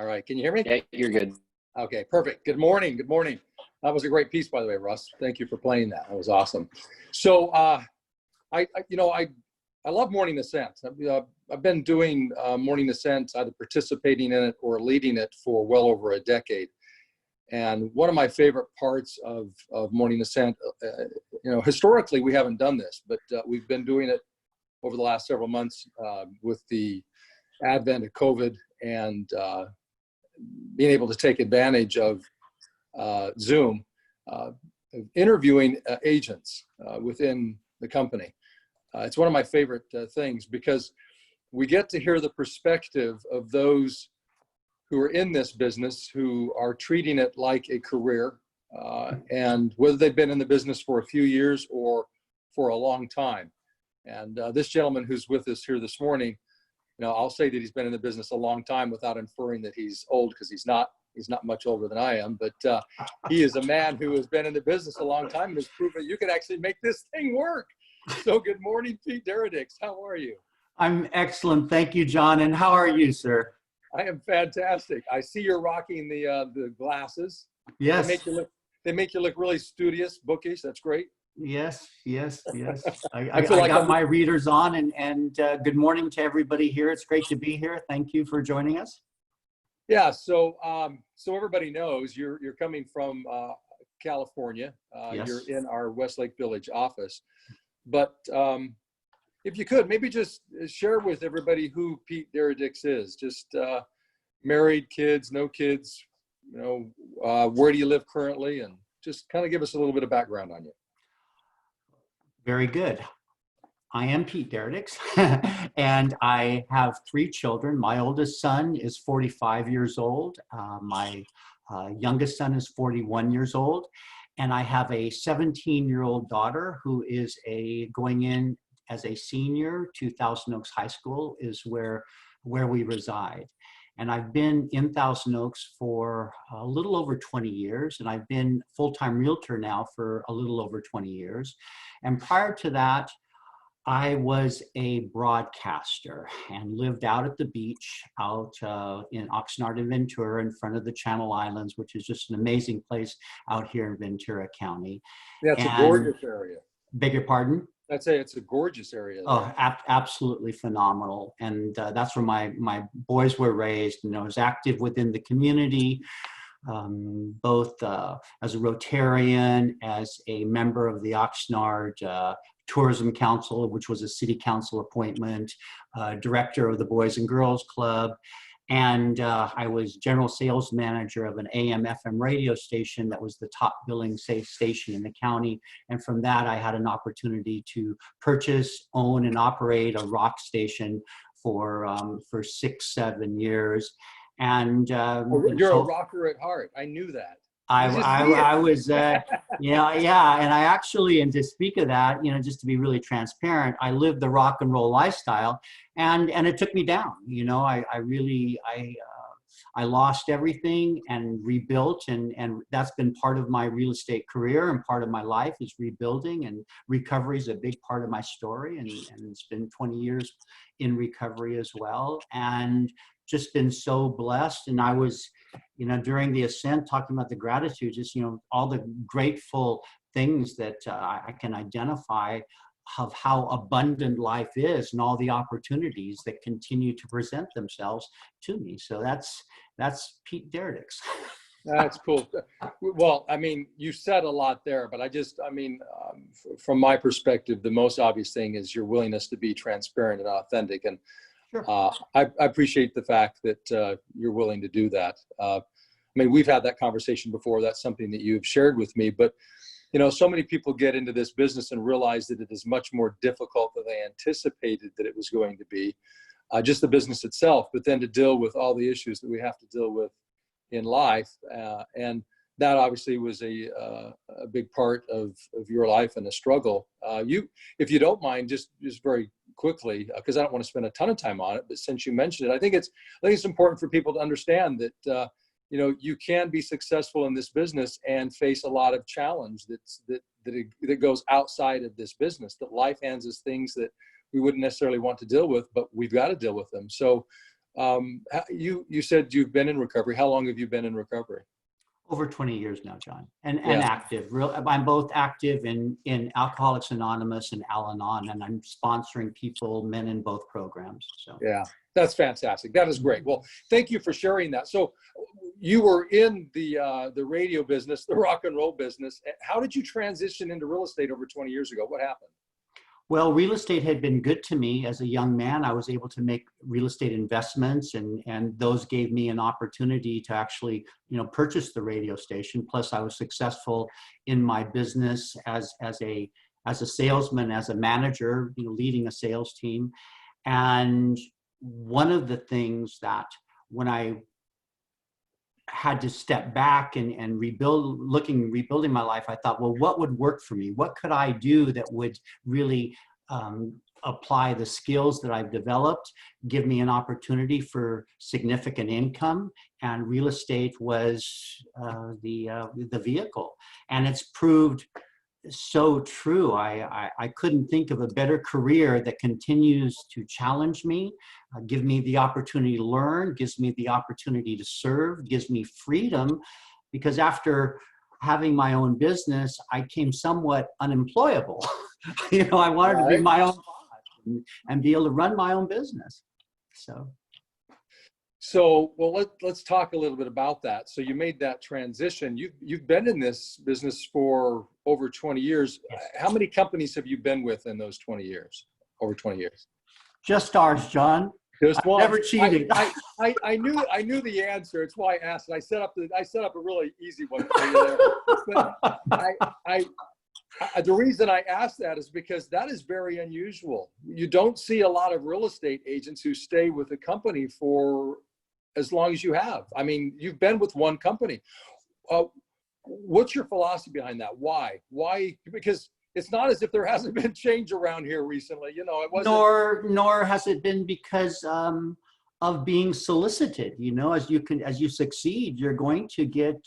All right. Can you hear me? Yeah, you're good. Okay, perfect. Good morning. Good morning. That was a great piece, by the way, Russ. Thank you for playing that. That was awesome. So, I love Morning Ascent. I've been doing Morning Ascent, either participating in it or leading it for well over a decade. And one of my favorite parts of Morning Ascent, historically we haven't done this, but we've been doing it over the last several months with the advent of COVID and being able to take advantage of Zoom, interviewing agents within the company. It's one of my favorite things because we get to hear the perspective of those who are in this business, who are treating it like a career, and whether they've been in the business for a few years or for a long time. And this gentleman who's with us here this morning, I'll say that he's been in the business a long time without inferring that he's old, because he's not much older than I am, but he is a man who has been in the business a long time and has proven you can actually make this thing work. So good morning, Pete Daradics. How are you? I'm excellent. Thank you, John. And how are you, sir? I am fantastic. I see you're rocking the glasses. Yes. They make you look really studious, bookish. That's great. Yes. I feel like got my readers on, and good morning to everybody here. It's great to be here. Thank you for joining us. Yeah. So everybody knows you're coming from California. Yes. You're in our Westlake Village office, but if you could maybe just share with everybody who Pete Daradics is. Just married, kids, no kids. Where do you live currently, and just kind of give us a little bit of background on you. Very good. I am Pete Daradics, and I have 3 children. My oldest son is 45 years old. My youngest son is 41 years old. And I have a 17-year-old daughter who is going in as a senior to Thousand Oaks High School, is where we reside. And I've been in Thousand Oaks for a little over 20 years, and I've been full-time realtor now for a little over 20 years. And prior to that, I was a broadcaster and lived out at the beach out in Oxnard and Ventura in front of the Channel Islands, which is just an amazing place out here in Ventura County. Yeah, it's a gorgeous area. Beg your pardon? I'd say it's a gorgeous area. Oh, absolutely phenomenal. And that's where my boys were raised. And I was active within the community, both as a Rotarian, as a member of the Oxnard Tourism Council, which was a city council appointment, director of the Boys and Girls Club. And I was general sales manager of an AM/FM radio station that was the top billing safe station in the county. And from that, I had an opportunity to purchase, own, and operate a rock station for 6-7 years. And you're a rocker at heart. I knew that. I was, and I actually, and to speak of that, just to be really transparent, I lived the rock and roll lifestyle, and it took me down. I lost everything and rebuilt, and that's been part of my real estate career, and part of my life is rebuilding, and recovery is a big part of my story, and it's been 20 years in recovery as well, and just been so blessed. And I was, during the Ascent, talking about the gratitude, just, all the grateful things that I can identify of how abundant life is and all the opportunities that continue to present themselves to me. So that's Pete Daradics. That's cool. Well, you said a lot there, but from my perspective, the most obvious thing is your willingness to be transparent and authentic. And sure. I appreciate the fact that you're willing to do that. We've had that conversation before. That's something that you've shared with me, but so many people get into this business and realize that it is much more difficult than they anticipated that it was going to be, just the business itself, but then to deal with all the issues that we have to deal with in life. And that obviously was a big part of your life and a struggle. If you don't mind, just very quickly, because I don't want to spend a ton of time on it, but since you mentioned it, I think it's important for people to understand that you can be successful in this business and face a lot of challenge that goes outside of this business, that life hands us things that we wouldn't necessarily want to deal with, but we've got to deal with them. So You said you've been in recovery. How long have you been in recovery? Over 20 years now, John, and Yeah. active. I'm both active in Alcoholics Anonymous and Al-Anon, and I'm sponsoring people, men in both programs. So Yeah, that's fantastic. That is great. Well, thank you for sharing that. So you were in the radio business, the rock and roll business. How did you transition into real estate over 20 years ago? What happened? Well, real estate had been good to me as a young man. I was able to make real estate investments, and those gave me an opportunity to actually, purchase the radio station. Plus, I was successful in my business as a salesman, as a manager, leading a sales team. And one of the things that when I had to step back and rebuilding my life, I thought, well, what would work for me? What could I do that would really apply the skills that I've developed, give me an opportunity for significant income? And real estate was the vehicle. And it's proved so true. I couldn't think of a better career that continues to challenge me, give me the opportunity to learn, gives me the opportunity to serve, gives me freedom, because after having my own business, I came somewhat unemployable. I wanted to be my own boss and be able to run my own business. So, well, let's talk a little bit about that. So you made that transition. You've been in this business for over 20 years. Yes. How many companies have you been with in those 20 years? Over 20 years? Just ours, John. Just one. Never cheated. I knew the answer. It's why I asked. I set up a really easy one for you there. But the reason I asked that is because that is very unusual. You don't see a lot of real estate agents who stay with a company for as long as you have. I mean, you've been with one company. What's your philosophy behind that? Why? Because it's not as if there hasn't been change around here recently. It wasn't. Nor has it been because of being solicited. As you succeed, you're going to get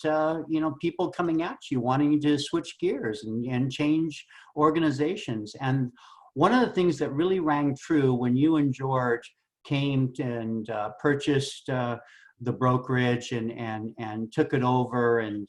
people coming at you, wanting to switch gears and change organizations. And one of the things that really rang true when you and George came and purchased the brokerage and took it over and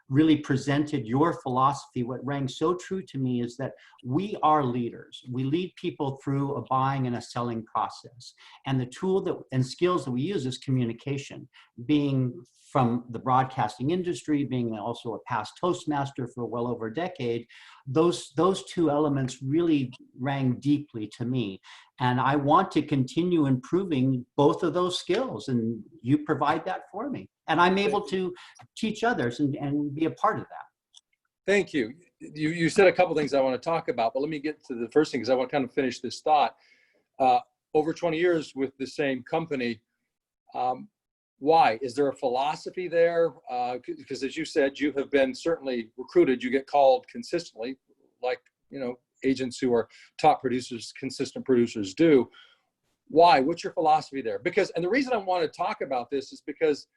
really presented your philosophy, what rang so true to me is that we are leaders. We lead people through a buying and a selling process. And the tool and skills that we use is communication. Being from the broadcasting industry, being also a past Toastmaster for well over a decade, those two elements really rang deeply to me. And I want to continue improving both of those skills, and you provide that for me. And I'm able to teach others and be a part of that. Thank you. You said a couple things I want to talk about, but let me get to the first thing because I want to kind of finish this thought. Over 20 years with the same company, why? Is there a philosophy there? Because as you said, you have been certainly recruited. You get called consistently, like, agents who are top producers, consistent producers do. Why? What's your philosophy there? And the reason I want to talk about this is because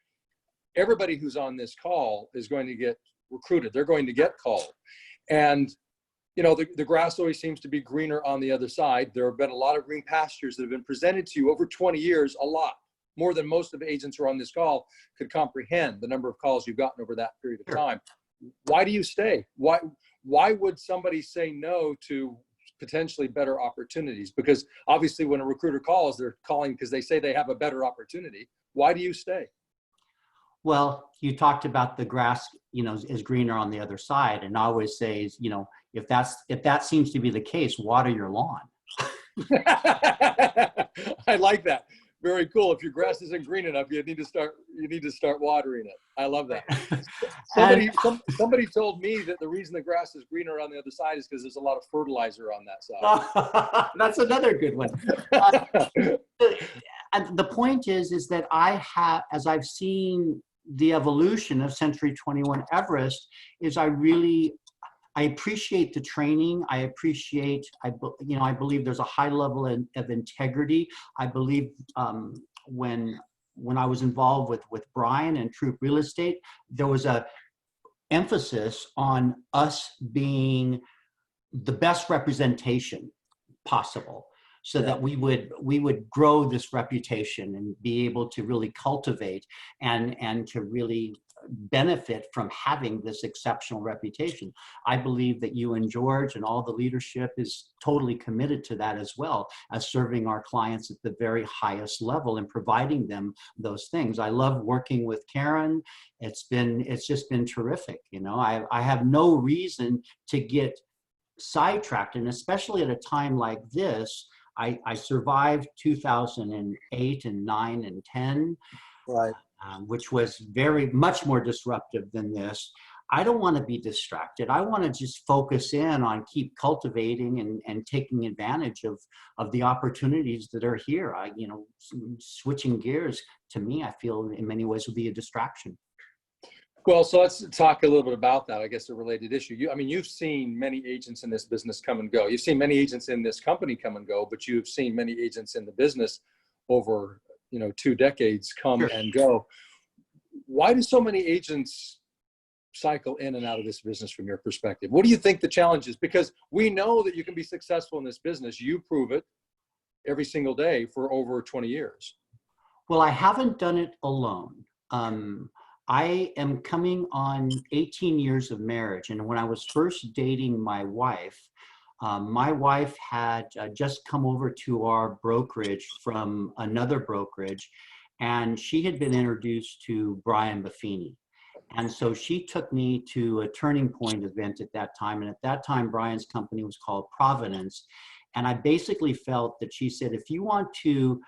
everybody who's on this call is going to get recruited. They're going to get called. And, the grass always seems to be greener on the other side. There have been a lot of green pastures that have been presented to you over 20 years, a lot more than most of the agents who are on this call could comprehend the number of calls you've gotten over that period of time. Why do you stay? Why would somebody say no to potentially better opportunities? Because obviously when a recruiter calls, they're calling because they say they have a better opportunity. Why do you stay? Well, you talked about the grass, is greener on the other side. And I always say, if that seems to be the case, water your lawn. I like that. Very cool. If your grass isn't green enough, you need to start watering it. I love that. Somebody told me that the reason the grass is greener on the other side is because there's a lot of fertilizer on that side. That's another good one. And the point is that as I've seen the evolution of Century 21 Everest, I appreciate the training. I believe there's a high level of integrity. I believe when I was involved with Brian and Troop Real Estate, there was a emphasis on us being the best representation possible. so that we would grow this reputation and be able to really cultivate and to really benefit from having this exceptional reputation. I believe that you and George and all the leadership is totally committed to that, as well as serving our clients at the very highest level and providing them those things. I love working with Karen. It's just been terrific. You know, I have no reason to get sidetracked, and especially at a time like this. I survived 2008 and 9 and 10. Right. Which was very much more disruptive than this. I don't want to be distracted. I want to just focus in on keep cultivating and taking advantage of the opportunities that are here. Switching gears, to me, I feel in many ways would be a distraction. Well, so let's talk a little bit about that. I guess a related issue. You've seen many agents in this business come and go. You've seen many agents in this company come and go, but you've seen many agents in the business over 2 decades come and go. Why do so many agents cycle in and out of this business from your perspective? What do you think the challenge is? Because we know that you can be successful in this business. You prove it every single day for over 20 years. Well, I haven't done it alone. I am coming on 18 years of marriage. And when I was first dating my wife had just come over to our brokerage from another brokerage, and she had been introduced to Brian Buffini. And so she took me to a Turning Point event at that time. And at that time, Brian's company was called Providence. And I basically felt that she said, if you want to,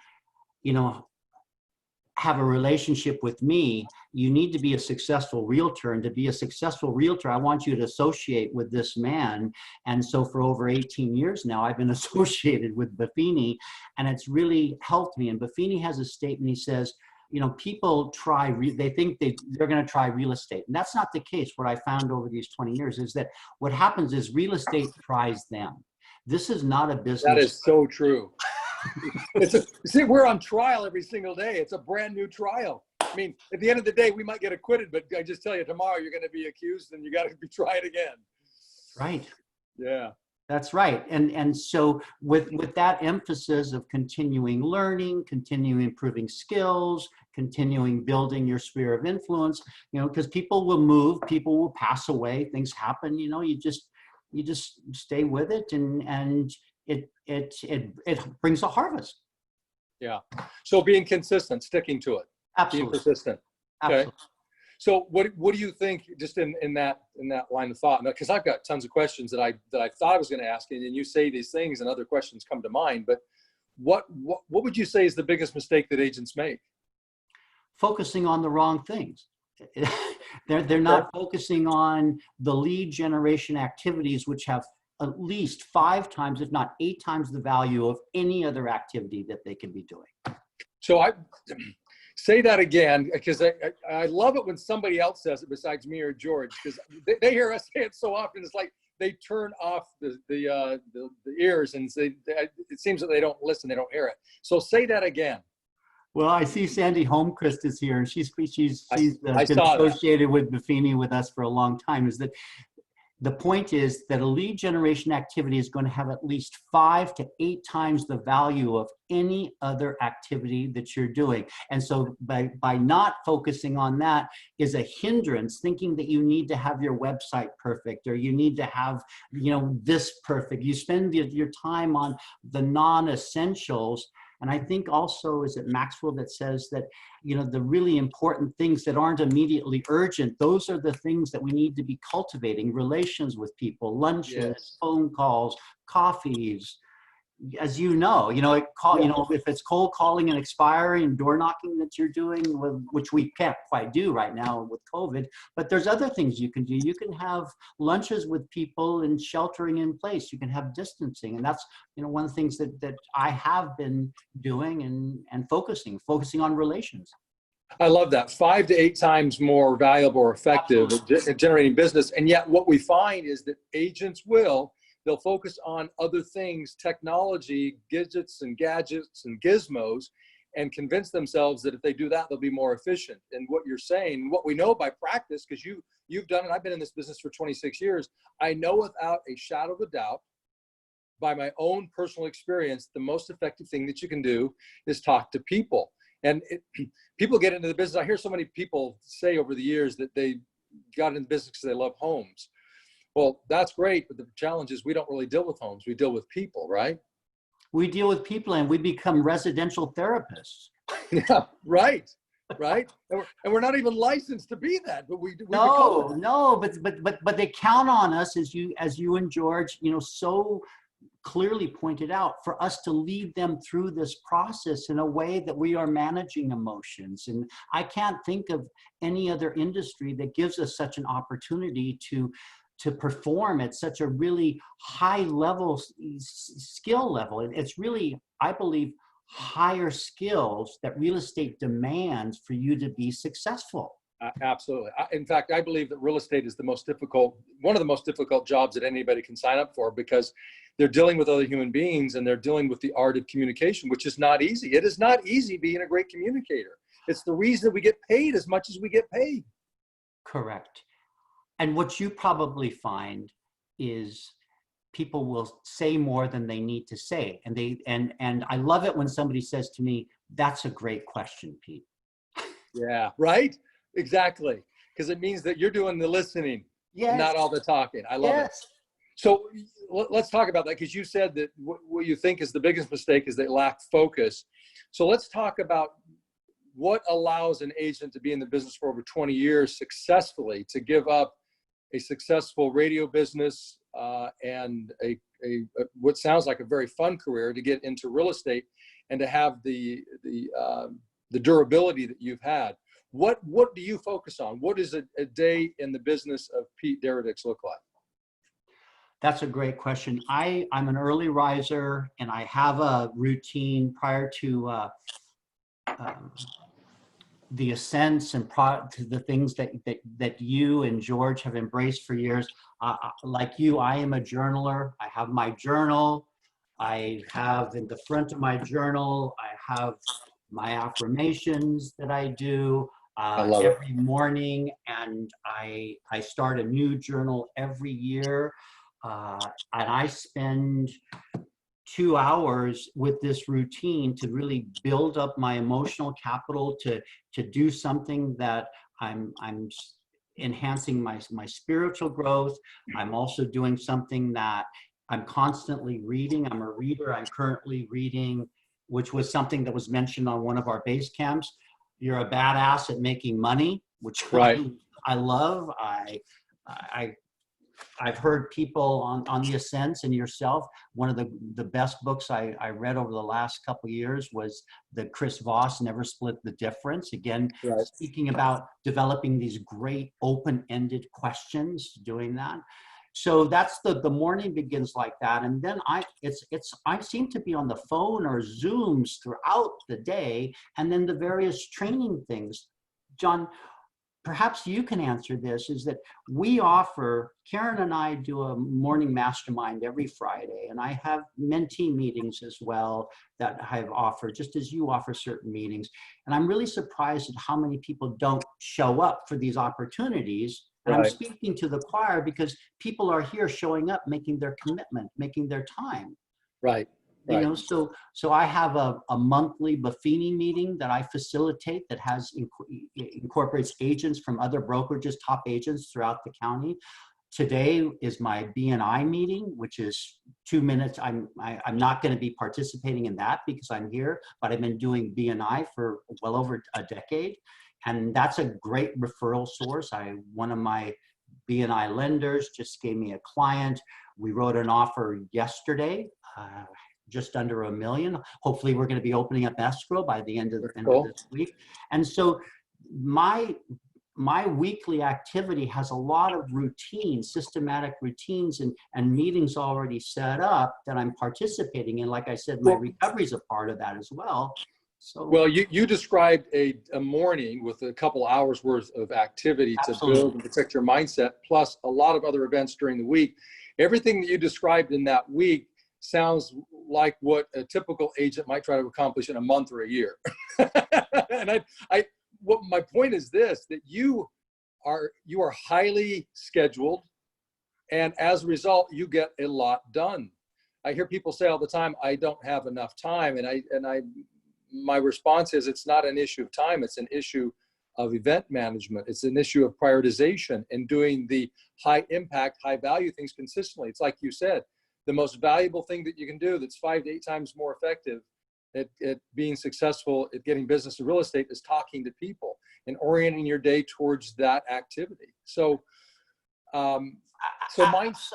have a relationship with me, you need to be a successful realtor. And to be a successful realtor, I want you to associate with this man. And so for over 18 years now, I've been associated with Buffini, and it's really helped me. And Buffini has a statement. He says, people they think they're going to try real estate. And that's not the case. What I found over these 20 years is that what happens is real estate tries them. This is not a business. That is so true. See, we're on trial every single day. It's a brand new trial. I mean, at the end of the day, we might get acquitted, but I just tell you, tomorrow you're going to be accused and you got to be tried again. Right. Yeah. That's right. And so with that emphasis of continuing learning, continuing improving skills, continuing building your sphere of influence, because people will move, people will pass away, things happen, you just stay with it, and it brings a harvest. Yeah. So being consistent, sticking to it. Absolutely. Being persistent. Okay. Absolutely. So what do you think, just in that line of thought? Because I've got tons of questions that I thought I was going to ask, and you say these things and other questions come to mind, but what would you say is the biggest mistake that agents make? Focusing on the wrong things. They're not focusing on the lead generation activities, which have at least 5 times, if not 8 times, the value of any other activity that they can be doing. So I say that again, because I love it when somebody else says it besides me or George, because they hear us say it so often. It's like they turn off the ears, and it seems that they don't listen, they don't hear it. So say that again. Well, I see Sandy Holmquist is here, and she's been associated with Buffini with us for a long time. Is that the point is that a lead generation activity is going to have at least 5 to 8 times the value of any other activity that you're doing. And so by not focusing on that is a hindrance, thinking that you need to have your website perfect, or you need to have, this perfect. You spend your time on the non-essentials. And I think also, is it Maxwell that says that, the really important things that aren't immediately urgent, those are the things that we need to be cultivating: relations with people, lunches, yes, phone calls, coffees. As if it's cold calling and expiring and door knocking that you're doing, which we can't quite do right now with COVID, but there's other things you can do. You can have lunches with people and sheltering in place. You can have distancing. And that's, one of the things that I have been doing and focusing on relations. I love that. 5 to 8 times more valuable or effective at generating business. And yet what we find is that agents they'll focus on other things, technology, gadgets and gizmos, and convince themselves that if they do that, they'll be more efficient. And what you're saying, what we know by practice, because you've done it, I've been in this business for 26 years, I know without a shadow of a doubt by my own personal experience, the most effective thing that you can do is talk to people. And people get into the business. I hear so many people say over the years that they got into business because they love homes. Well, that's great, but the challenge is we don't really deal with homes. We deal with people, right? We deal with people and we become residential therapists. Yeah, right. And we're not even licensed to be that, but we become that. No, but they count on us, as you and George, so clearly pointed out, for us to lead them through this process in a way that we are managing emotions. And I can't think of any other industry that gives us such an opportunity to perform at such a really high level, skill level. It's really, I believe, higher skills that real estate demands for you to be successful. Absolutely. In fact, I believe that real estate is one of the most difficult jobs that anybody can sign up for, because they're dealing with other human beings and they're dealing with the art of communication, which is not easy. It is not easy being a great communicator. It's the reason we get paid as much as we get paid. Correct. And what you probably find is people will say more than they need to say. And I love it when somebody says to me, "That's a great question, Pete." Yeah, right? Exactly. Because it means that you're doing the listening, yes, and not all the talking. I love it. So let's talk about that, because you said that what you think is the biggest mistake is they lack focus. So let's talk about what allows an agent to be in the business for over 20 years successfully, to give up a successful radio business and a what sounds like a very fun career to get into real estate and to have the durability that you've had. What do you focus on? What does a day in the business of Pete Daradics look like? That's a great question. I'm an early riser, and I have a routine prior to the Ascents and to the things that you and George have embraced for years. Like you, I am a journaler. I have my journal. I have in the front of my journal, I have my affirmations that I do every morning, and I start a new journal every year. And I spend 2 hours with this routine to really build up my emotional capital to do something that I'm enhancing my spiritual growth. I'm also doing something that I'm constantly reading. I'm a reader. I'm currently reading, which was something that was mentioned on one of our base camps. You're a badass at making money, which I love. I've heard people on the Ascents and yourself, one of the best books I read over the last couple of years was the Chris Voss Never Split the Difference. Again, speaking about developing these great open-ended questions, doing that. So that's the morning begins like that. And then I seem to be on the phone or Zooms throughout the day, and then the various training things. John, perhaps you can answer this, is that we offer, Karen and I do a morning mastermind every Friday, and I have mentee meetings as well that I've offered, just as you offer certain meetings. And I'm really surprised at how many people don't show up for these opportunities. And I'm speaking to the choir because people are here showing up, making their commitment, making their time. Right. You know, so I have a monthly Buffini meeting that I facilitate that incorporates agents from other brokerages, top agents throughout the county. Today is my BNI meeting, which is 2 minutes. I'm not going to be participating in that because I'm here, but I've been doing BNI for well over a decade. And that's a great referral source. One of my BNI lenders just gave me a client. We wrote an offer yesterday, just under $1 million. Hopefully we're going to be opening up escrow by the end of this week. And so my weekly activity has a lot of routines, systematic routines and meetings already set up that I'm participating in. Like I said, my recovery is a part of that as well. So, well, you described a morning with a couple hours worth of activity to build and protect your mindset, plus a lot of other events during the week. Everything that you described in that week sounds like what a typical agent might try to accomplish in a month or a year. And what my point is this, that you are highly scheduled, and as a result, you get a lot done. I hear people say all the time, I don't have enough time. My response is, it's not an issue of time. It's an issue of event management. It's an issue of prioritization and doing the high impact, high value things consistently. It's like you said, the most valuable thing that you can do that's 5 to 8 times more effective at being successful at getting business in real estate is talking to people and orienting your day towards that activity. So,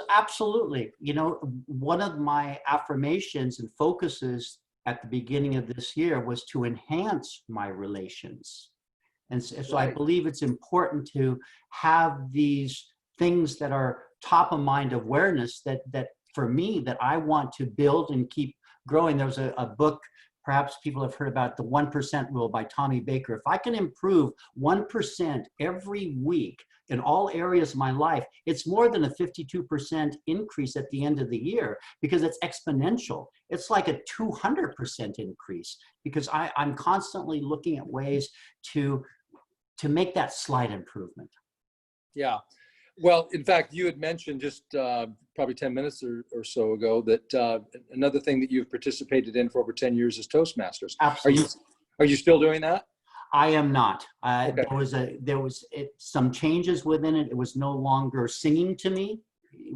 absolutely. You know, one of my affirmations and focuses at the beginning of this year was to enhance my relations. And so I believe it's important to have these things that are top of mind awareness that for me, that I want to build and keep growing. There was a book, perhaps people have heard about, the 1% rule by Tommy Baker. If I can improve 1% every week in all areas of my life, it's more than a 52% increase at the end of the year, because it's exponential. It's like a 200% increase, because I'm constantly looking at ways to make that slight improvement. Yeah. Well, in fact, you had mentioned just probably 10 minutes or so ago that another thing that you've participated in for over 10 years is Toastmasters. Absolutely. Are you still doing that? I am not. Okay. There was some changes within it. It was no longer singing to me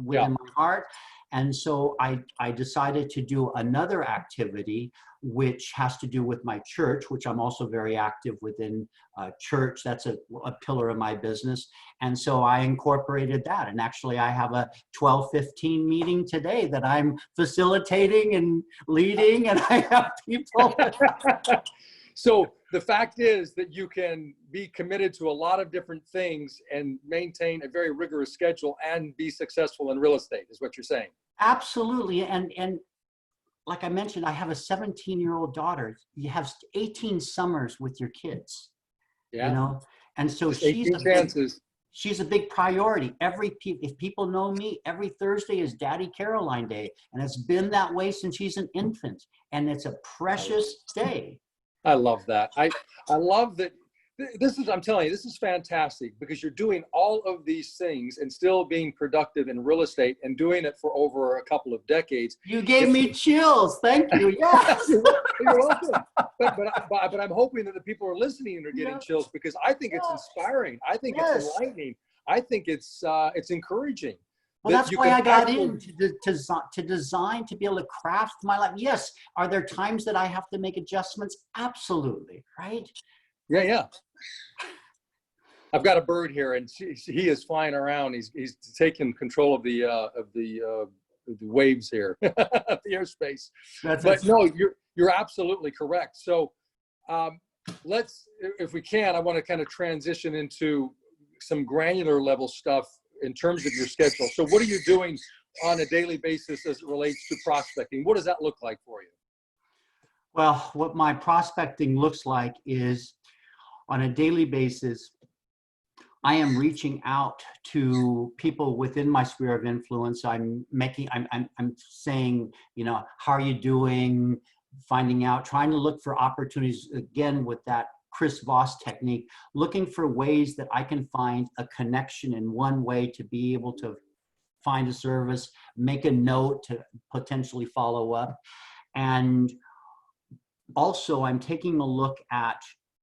within my heart. And so I decided to do another activity, which has to do with my church, which I'm also very active within church. That's a pillar of my business. And so I incorporated that. And actually I have a 12:15 meeting today that I'm facilitating and leading, and I have people. So the fact is that you can be committed to a lot of different things and maintain a very rigorous schedule and be successful in real estate, is what you're saying. Absolutely. And like I mentioned, I have a 17-year-old daughter. You have 18 summers with your kids, you know? And so she's a big priority. If people know me, every Thursday is Daddy Caroline Day. And it's been that way since she's an infant. And it's a precious day. I love that. I love that. I'm telling you, this is fantastic, because you're doing all of these things and still being productive in real estate and doing it for over a couple of decades. You gave me chills. Thank you. Yes. You're welcome. But I'm hoping that the people who are listening are getting chills, because I think it's inspiring. I think it's enlightening. I think it's encouraging. Well, that's why I got into to design, to be able to craft my life. Yes. Are there times that I have to make adjustments? Absolutely. Right. Yeah. I've got a bird here, and he is flying around. He's taking control of the waves here, the airspace. No, you're absolutely correct. So let's, if we can, I want to kind of transition into some granular level stuff in terms of your schedule. So what are you doing on a daily basis as it relates to prospecting? What does that look like for you? Well, what my prospecting looks like is, on a daily basis, I am reaching out to people within my sphere of influence. I'm saying, you know, how are you doing? Finding out, trying to look for opportunities, again, with that Chris Voss technique, looking for ways that I can find a connection in one way to be able to find a service, make a note to potentially follow up. And also I'm taking a look at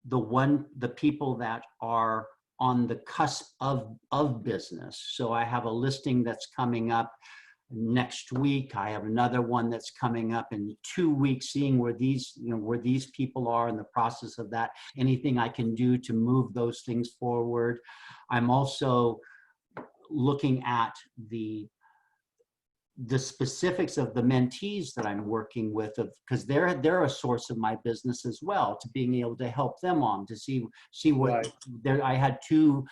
the people that are on the cusp of business. So I have a listing that's coming up next week. I have another one that's coming up in 2 weeks, seeing where these people are in the process of that, anything I can do to move those things forward. I'm also looking at the specifics of the mentees that I'm working with, because they're a source of my business as well, to being able to help them on, to see what I had 2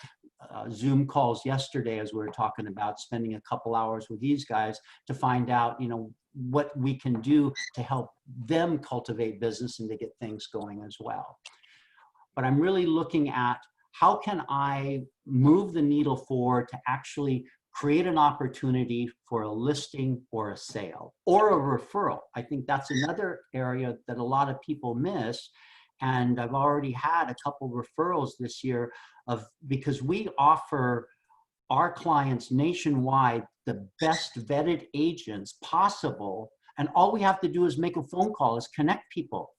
Zoom calls yesterday as we were talking about spending a couple hours with these guys to find out, you know, what we can do to help them cultivate business and to get things going as well. But I'm really looking at how can I move the needle forward to actually create an opportunity for a listing or a sale or a referral. I think that's another area that a lot of people miss. And I've already had a couple referrals this year because we offer our clients nationwide the best vetted agents possible And all we have to do is make a phone call, is connect people.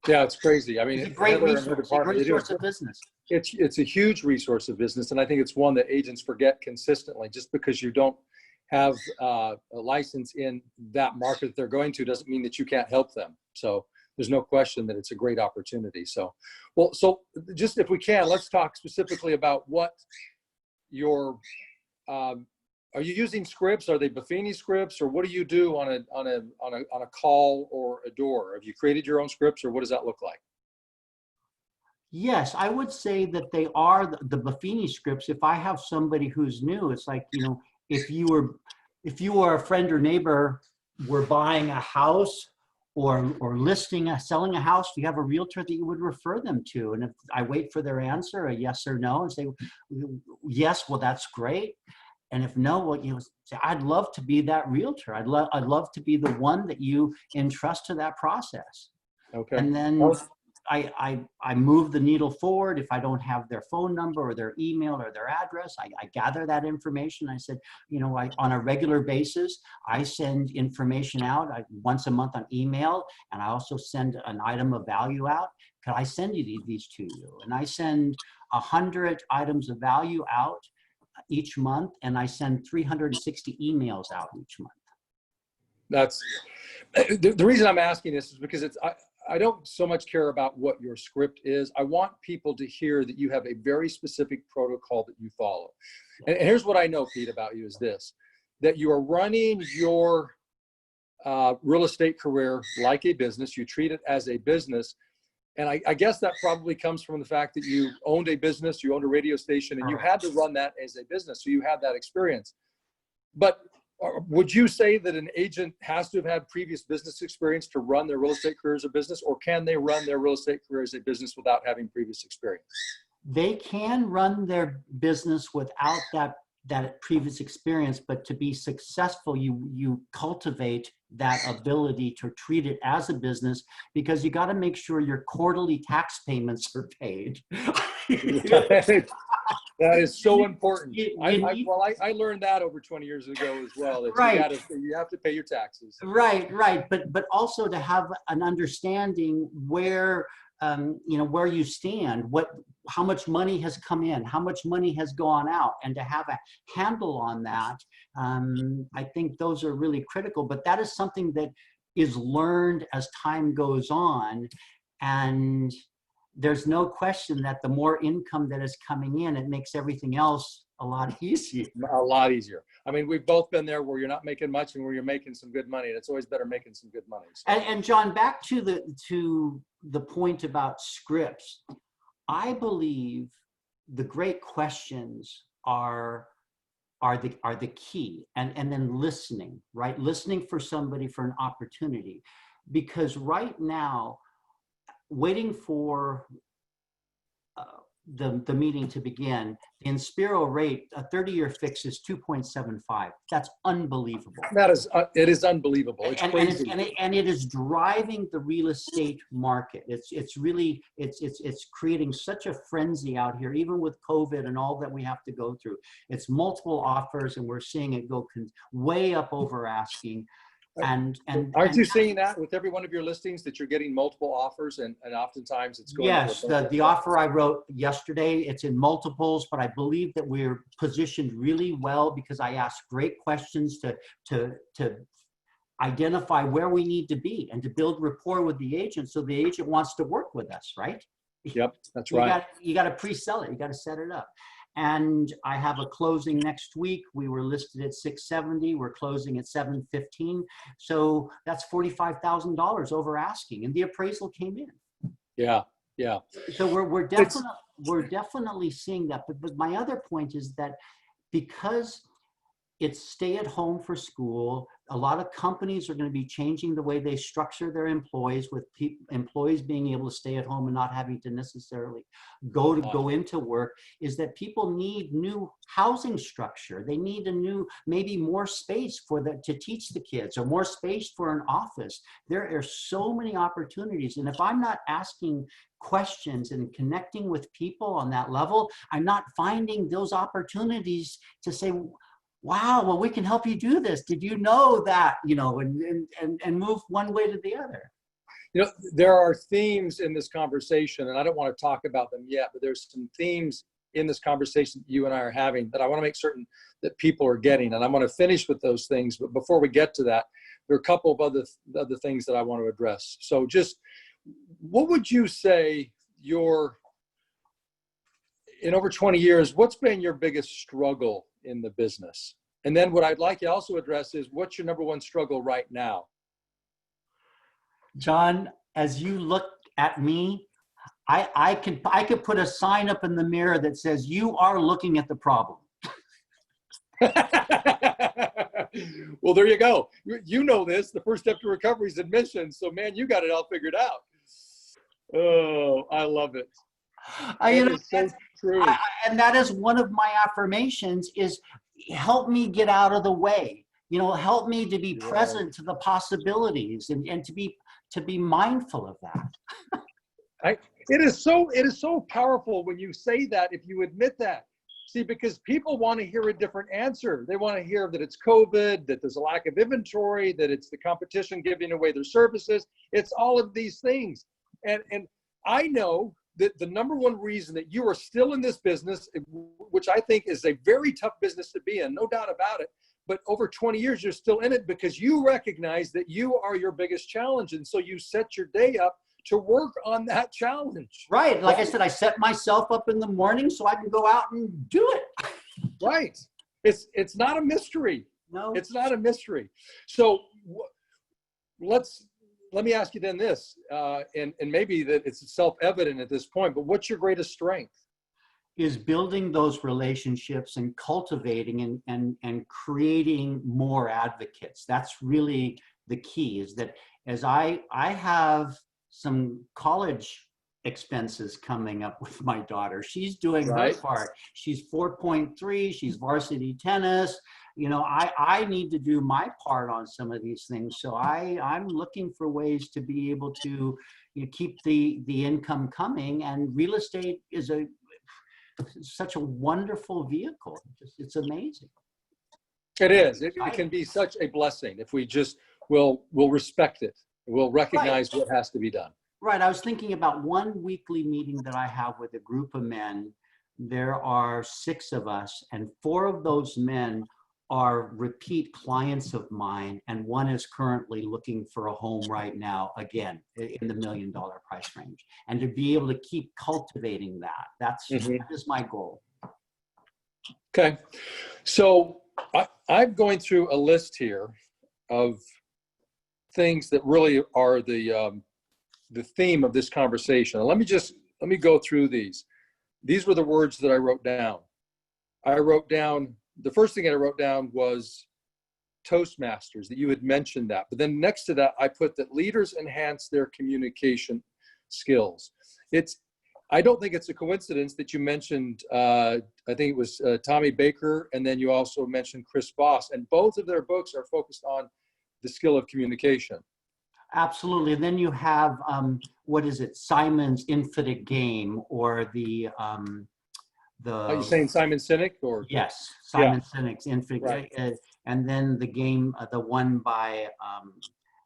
Yeah, it's crazy. I mean, It's a great Heather and her resource, a department, great they do source of business. it's a huge resource of business, and I think it's one that agents forget consistently. Just because you don't have a license in that market that they're going to doesn't mean that you can't help them. So there's no question that it's a great opportunity. So, well, so just if we can, let's talk specifically about what your are you using scripts? Are they Buffini scripts, or what do you do on a call or a door? Have you created your own scripts, or what does that look like? Yes, I would say that they are the Buffini scripts. If I have somebody who's new, it's like, you know, if you were a friend or neighbor, were buying a house or selling a house, do you have a realtor that you would refer them to? And if I wait for their answer, a yes or no, and say, yes, well, that's great. And if no, well, you know, say, I'd love to be that realtor. I'd love to be the one that you entrust to that process. Okay. And then I move the needle forward. If I don't have their phone number or their email or their address, I gather that information. I said, you know, on a regular basis, I send information out once a month on email, and I also send an item of value out. Could I send these to you? And I send 100 items of value out each month, and I send 360 emails out each month. That's the reason I'm asking this is because I don't so much care about what your script is. I want people to hear that you have a very specific protocol that you follow. And here's what I know, Pete, about you is this, that you are running your real estate career like a business. You treat it as a business. And I guess that probably comes from the fact that you owned a business, you owned a radio station, and you had to run that as a business. So you had that experience. But would you say that an agent has to have had previous business experience to run their real estate career as a business, or can they run their real estate career as a business without having previous experience? They can run their business without that previous experience, but to be successful, you cultivate that ability to treat it as a business, because you got to make sure your quarterly tax payments are paid. That is so important. I learned that over 20 years ago as well. That right. You have to pay your taxes. Right. But also to have an understanding where, you know, where you stand, how much money has come in, how much money has gone out, and to have a handle on that. I think those are really critical, but that is something that is learned as time goes on. And there's no question that the more income that is coming in, it makes everything else a lot easier. A lot easier. I mean, we've both been there where you're not making much and where you're making some good money. And it's always better making some good money. So. And John, back to the point about scripts, I believe the great questions are the key, and then listening, right? Listening for somebody, for an opportunity, because right now, waiting for the meeting to begin, the Inspiro rate, a 30-year fix is 2.75. That's unbelievable. That is, it is unbelievable. It's crazy. And it is driving the real estate market. It's really creating such a frenzy out here, even with COVID and all that we have to go through. It's multiple offers, and we're seeing it go way up over asking. And aren't you seeing that with every one of your listings, that you're getting multiple offers, and oftentimes it's going? Yes, the offer I wrote yesterday, it's in multiples, but I believe that we're positioned really well because I asked great questions to identify where we need to be and to build rapport with the agent, so the agent wants to work with us, right? Yep, that's right. You got to pre-sell it. You got to set it up. And I have a closing next week. We were listed at 670. We're closing at 715. So that's $45,000 over asking, and the appraisal came in. Yeah, yeah. So we're definitely seeing that. But my other point is that because it's stay at home for school, a lot of companies are going to be changing the way they structure their employees, with employees being able to stay at home and not having to necessarily go into work, is that people need new housing structure. They need maybe more space to teach the kids, or more space for an office. There are so many opportunities. And if I'm not asking questions and connecting with people on that level, I'm not finding those opportunities to say, wow, well, we can help you do this. Did you know that, you know, and move one way to the other. You know, there are themes in this conversation, and I don't want to talk about them yet, but there's some themes in this conversation that you and I are having that I want to make certain that people are getting. And I'm going to finish with those things. But before we get to that, there are a couple of other things that I want to address. So just what would you say in over 20 years, what's been your biggest struggle in the business? And then what I'd like you to also address is what's your number one struggle right now? John, as you look at me, I could put a sign up in the mirror that says, you are looking at the problem. Well, there you go. You know this. The first step to recovery is admission. So, man, you got it all figured out. Oh, I love it. So true. And that is one of my affirmations is help me get out of the way. You know, help me to be present to the possibilities and to be mindful of that. It is so powerful when you say that, if you admit that. See, because people want to hear a different answer. They want to hear that it's COVID, that there's a lack of inventory, that it's the competition giving away their services. It's all of these things. And I know that the number one reason that you are still in this business, which I think is a very tough business to be in, no doubt about it, but over 20 years, you're still in it because you recognize that you are your biggest challenge. And so you set your day up to work on that challenge. Right. Like I said, I set myself up in the morning so I can go out and do it. Right. It's not a mystery. No, it's not a mystery. So let me ask you then this, and maybe that it's self-evident at this point, but what's your greatest strength? Is building those relationships and cultivating and creating more advocates. That's really the key, is that as I have some college expenses coming up with my daughter. She's doing her part. She's 4.3, she's varsity tennis. You know, I need to do my part on some of these things. So I'm looking for ways to be able to, you know, keep the income coming, and real estate is such a wonderful vehicle. It's amazing. It is. It can be such a blessing if we just will respect it. We'll recognize what has to be done. Right. I was thinking about one weekly meeting that I have with a group of men. There are 6 of us, and 4 of those men are repeat clients of mine, and 1 is currently looking for a home right now, again, in the $1 million price range. And to be able to keep cultivating that is my goal. Okay. So I'm going through a list here of things that really are the theme of this conversation. Let me go through these. These were the words that I wrote down. The first thing I wrote down was Toastmasters, that you had mentioned that. But then next to that, I put that leaders enhance their communication skills. I don't think it's a coincidence that you mentioned, I think it was Tommy Baker, and then you also mentioned Chris Voss, and both of their books are focused on the skill of communication. Absolutely. And then you have, what is it? Simon's Infinite Game, or Are you saying Simon Sinek, or? Yes, Simon Sinek's Infinite Game. And then the game, the one by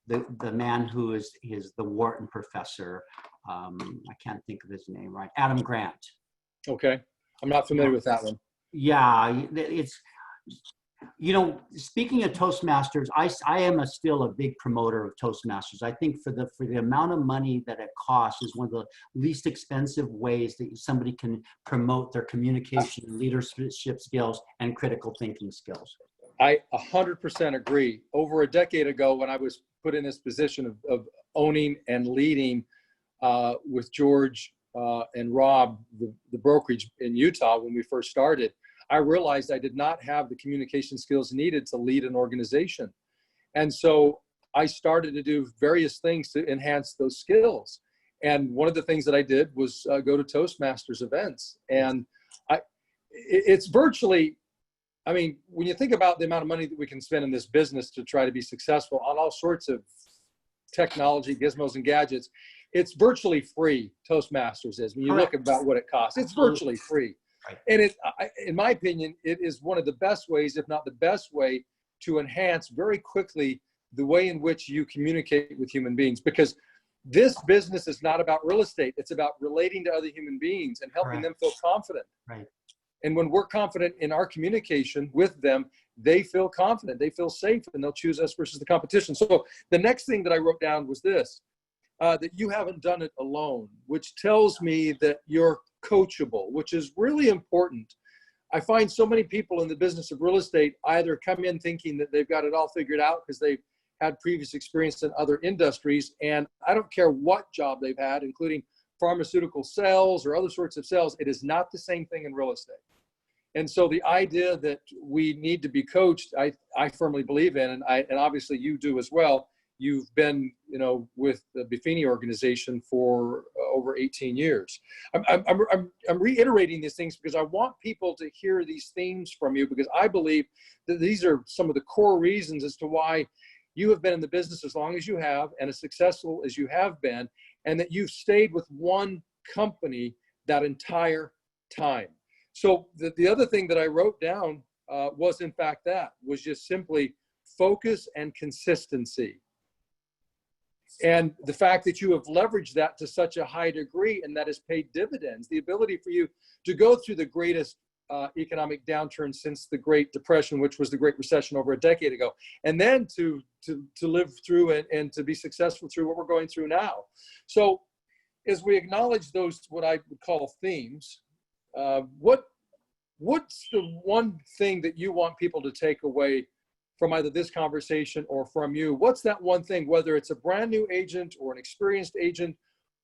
the man who is the Wharton professor. I can't think of his name right. Adam Grant. Okay. I'm not familiar with that one. Yeah, it's, you know, speaking of Toastmasters, I am still a big promoter of Toastmasters. I think for the amount of money that it costs is one of the least expensive ways that somebody can promote their communication, leadership skills, and critical thinking skills. I 100% agree. Over a decade ago, when I was put in this position of owning and leading with George and Rob, the brokerage in Utah, when we first started, I realized I did not have the communication skills needed to lead an organization. And so I started to do various things to enhance those skills. And one of the things that I did was go to Toastmasters events. And it's virtually, I mean, when you think about the amount of money that we can spend in this business to try to be successful on all sorts of technology, gizmos, and gadgets, it's virtually free. Toastmasters is. When you look about what it costs, it's virtually free. And in my opinion, it is one of the best ways, if not the best way, to enhance very quickly the way in which you communicate with human beings. Because this business is not about real estate. It's about relating to other human beings and helping them feel confident. Right. And when we're confident in our communication with them, they feel confident, they feel safe, and they'll choose us versus the competition. So the next thing that I wrote down was this, that you haven't done it alone, which tells me that you're coachable, which is really important. I find so many people in the business of real estate either come in thinking that they've got it all figured out because they've had previous experience in other industries. And I don't care what job they've had, including pharmaceutical sales or other sorts of sales, it is not the same thing in real estate. And so the idea that we need to be coached, I firmly believe in, and obviously you do as well. You've been, with the Buffini organization for over 18 years. I'm reiterating these things because I want people to hear these themes from you, because I believe that these are some of the core reasons as to why you have been in the business as long as you have and as successful as you have been, and that you've stayed with one company that entire time. So the other thing that I wrote down was, in fact, was just simply focus and consistency. And the fact that you have leveraged that to such a high degree, and that has paid dividends, the ability for you to go through the greatest economic downturn since the Great Depression, which was the Great Recession over a decade ago, and then to live through it and to be successful through what we're going through now. So as we acknowledge those, what I would call themes, what's the one thing that you want people to take away from either this conversation or from you? What's that one thing, whether it's a brand new agent or an experienced agent,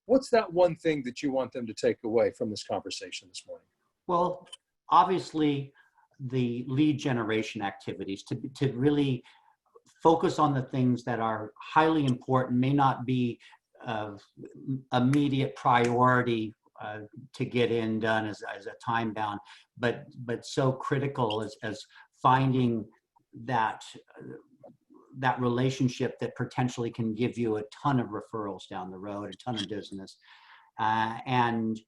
what's that one thing that you want them to take away from this conversation this morning? Well, obviously the lead generation activities, to really focus on the things that are highly important, may not be immediate priority to get done as a time bound, but so critical as finding that relationship that potentially can give you a ton of referrals down the road, a ton of business. And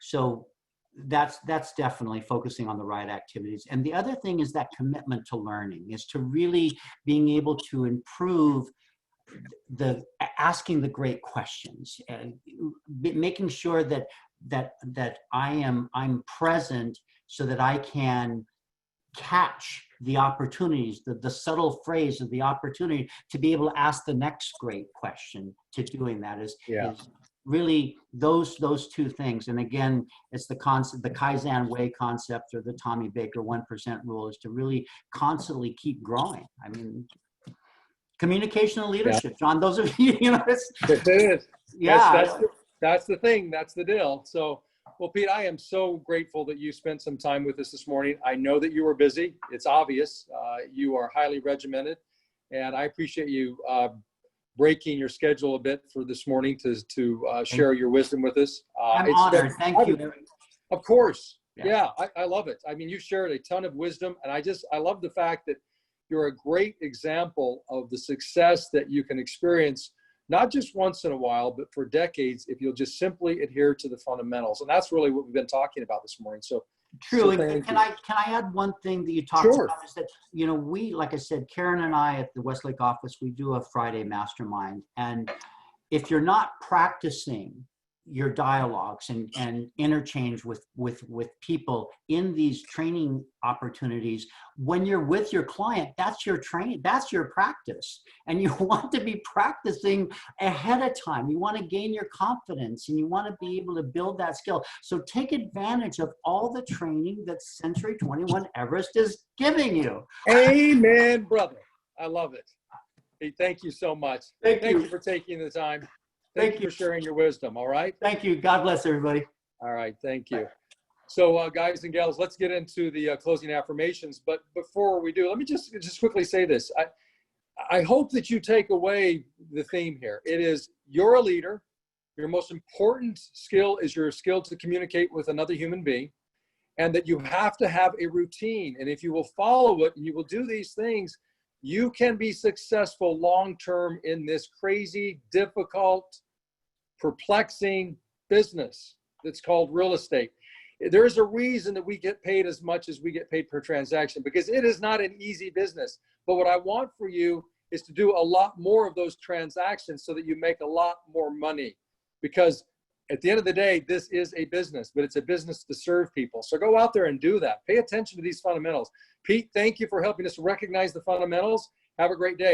so that's definitely focusing on the right activities. And the other thing is that commitment to learning, is to really being able to improve asking the great questions, and making sure that I'm present so that I can catch the opportunities, the subtle phrase of the opportunity to be able to ask the next great question. To doing that is really those two things. And again, it's the concept, the Kaizen way concept, or the Tommy Baker 1% rule, is to really constantly keep growing. I mean, communication and leadership, John, those are, It is. That's the thing. That's the deal. So, well, Pete, I am so grateful that you spent some time with us this morning. I know that you were busy. It's obvious. You are highly regimented, and I appreciate you breaking your schedule a bit for this morning to share your wisdom with us. I'm honored. Thank you. Of course. Yeah, I love it. I mean, you shared a ton of wisdom, and I love the fact that you're a great example of the success that you can experience, not just once in a while, but for decades, if you'll just simply adhere to the fundamentals. And that's really what we've been talking about this morning. So true. And can I add one thing that you talked about, is that, we, like I said, Karen and I at the Westlake office, we do a Friday mastermind. And if you're not practicing your dialogues and interchange with people in these training opportunities, when you're with your client, that's your training, that's your practice. And you want to be practicing ahead of time. You want to gain your confidence, and you want to be able to build that skill. So take advantage of all the training that Century 21 Everest is giving you. Amen, brother. I love it. Hey, thank you so much. Thank you for taking the time. Thank you for sharing your wisdom. All right. Thank you. God bless everybody. All right. Thank you. So guys and gals, let's get into the closing affirmations. But before we do, let me just quickly say this. I hope that you take away the theme here. It is, you're a leader. Your most important skill is your skill to communicate with another human being, and that you have to have a routine. And if you will follow it and you will do these things, you can be successful long-term in this crazy, difficult, perplexing business that's called real estate. There is a reason that we get paid as much as we get paid per transaction, because it is not an easy business. But what I want for you is to do a lot more of those transactions so that you make a lot more money. Because at the end of the day, this is a business, but it's a business to serve people. So go out there and do that. Pay attention to these fundamentals. Pete, thank you for helping us recognize the fundamentals. Have a great day.